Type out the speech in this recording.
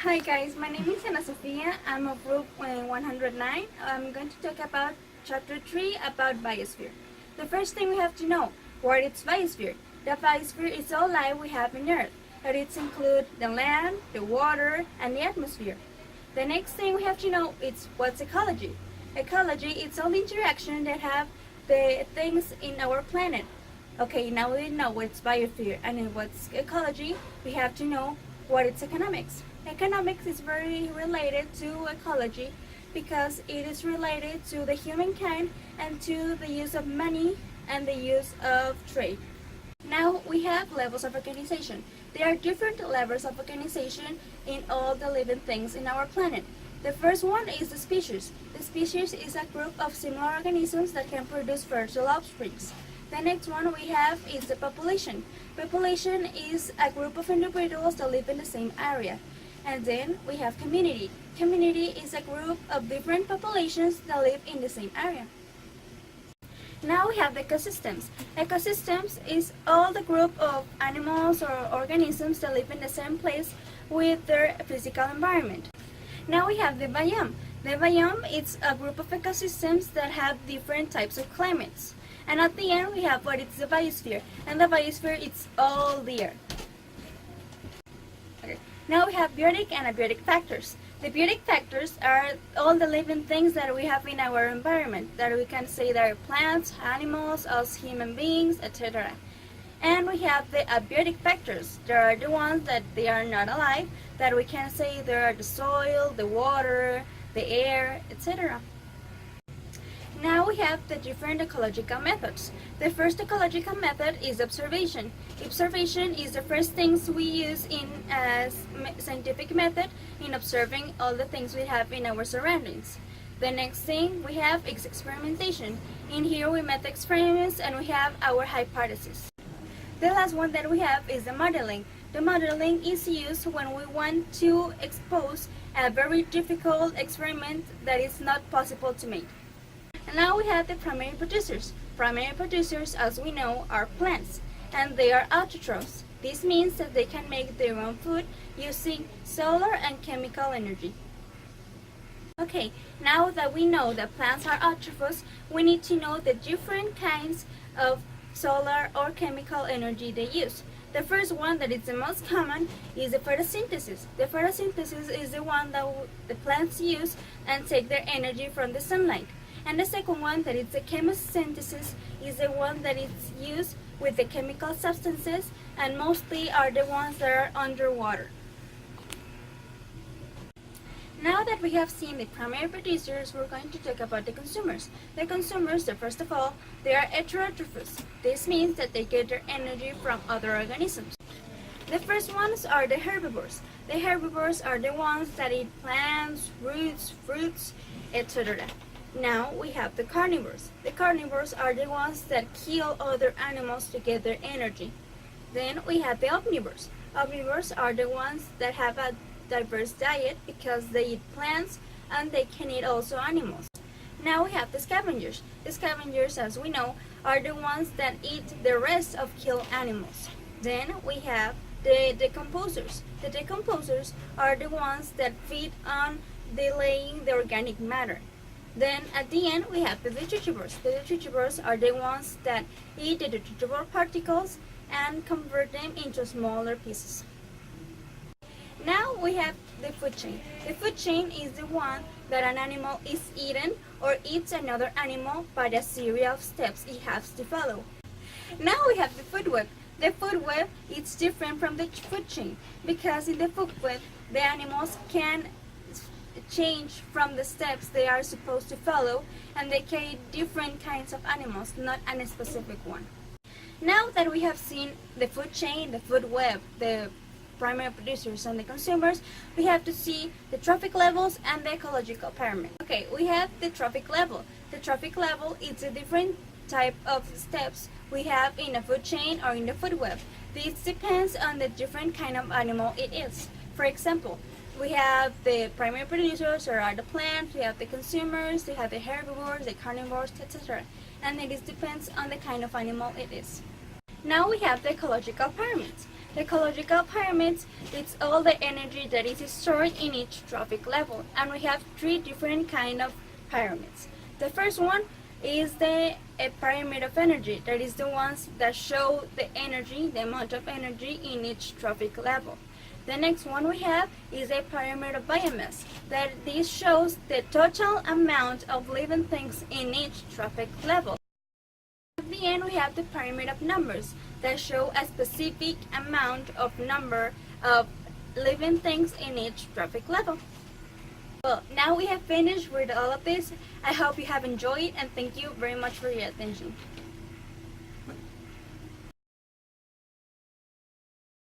Hi guys, my name is Ana Sofia. I'm of group 109. I'm going to talk about chapter 3 about biosphere. The first thing we have to know, what is biosphere? The biosphere is all life we have on Earth. It includes the land, the water, and the atmosphere. The next thing we have to know is what's ecology. Ecology is all the interaction that have the things in our planet. Okay, now we know what's biosphere and what's ecology. We have to know what is economics. Economics is very related to ecology because it is related to the humankind and to the use of money and the use of trade. Now we have levels of organization. There are different levels of organization in all the living things in our planet. The first one is the species. The species is a group of similar organisms that can produce fertile offsprings. The next one we have is the population. Population is a group of individuals that live in the same area. And then we have community. Community is a group of different populations that live in the same area. Now we have ecosystems. Ecosystems is all the group of animals or organisms that live in the same place with their physical environment. Now we have the biome. The biome is a group of ecosystems that have different types of climates. And at the end we have what is the biosphere. And the biosphere is all the earth. Now we have biotic and abiotic factors. The biotic factors are all the living things that we have in our environment, that we can say that are plants, animals, us human beings, etc. And we have the abiotic factors. There are the ones that they are not alive, that we can say there are the soil, the water, the air, etc. Now we have the different ecological methods. The first ecological method is observation. Observation is the first things we use in a scientific method in observing all the things we have in our surroundings. The next thing we have is experimentation. In here we make experiments and we have our hypothesis. The last one that we have is the modeling. The modeling is used when we want to expose a very difficult experiment that is not possible to make. And now we have the primary producers. Primary producers, as we know, are plants, and they are autotrophs. This means that they can make their own food using solar and chemical energy. Okay, now that we know that plants are autotrophs, we need to know the different kinds of solar or chemical energy they use. The first one that is the most common is the photosynthesis. The photosynthesis is the one that the plants use and take their energy from the sunlight. And the second one, that is the chemosynthesis, is the one that is used with the chemical substances and mostly are the ones that are underwater. Now that we have seen the primary producers, we're going to talk about the consumers. The consumers, first of all, they are heterotrophs. This means that they get their energy from other organisms. The first ones are the herbivores. The herbivores are the ones that eat plants, roots, fruits, etc. Now we have the carnivores. The carnivores are the ones that kill other animals to get their energy. Then we have the omnivores. Omnivores are the ones that have a diverse diet because they eat plants and they can eat also animals. Now we have the scavengers. The scavengers, as we know, are the ones that eat the rest of killed animals. Then we have the decomposers. The decomposers are the ones that feed on delaying the organic matter. Then at the end we have the detritivores. The detritivores are the ones that eat the detritivore particles and convert them into smaller pieces. Now we have the food chain. The food chain is the one that an animal is eaten or eats another animal by the series of steps it has to follow. Now we have the food web. The food web is different from the food chain because in the food web the animals can change from the steps they are supposed to follow, and they can eat different kinds of animals, not a specific one. Now that we have seen the food chain, the food web, the primary producers and the consumers, we have to see the trophic levels and the ecological pyramid. Okay, we have the trophic level. The trophic level is a different type of steps we have in a food chain or in the food web. This depends on the different kind of animal it is. For example, we have the primary producers, or are the plants, we have the consumers, we have the herbivores, the carnivores, etc. And it depends on the kind of animal it is. Now we have the ecological pyramids. The ecological pyramids, it's all the energy that is stored in each trophic level, and we have three different kind of pyramids. The first one is a pyramid of energy, that is the ones that show the energy, the amount of energy in each trophic level. The next one we have is a pyramid of biomass, that this shows the total amount of living things in each trophic level. At the end we have the pyramid of numbers, that show a specific amount of number of living things in each trophic level. Well, now we have finished with all of this. I hope you have enjoyed, and thank you very much for your attention.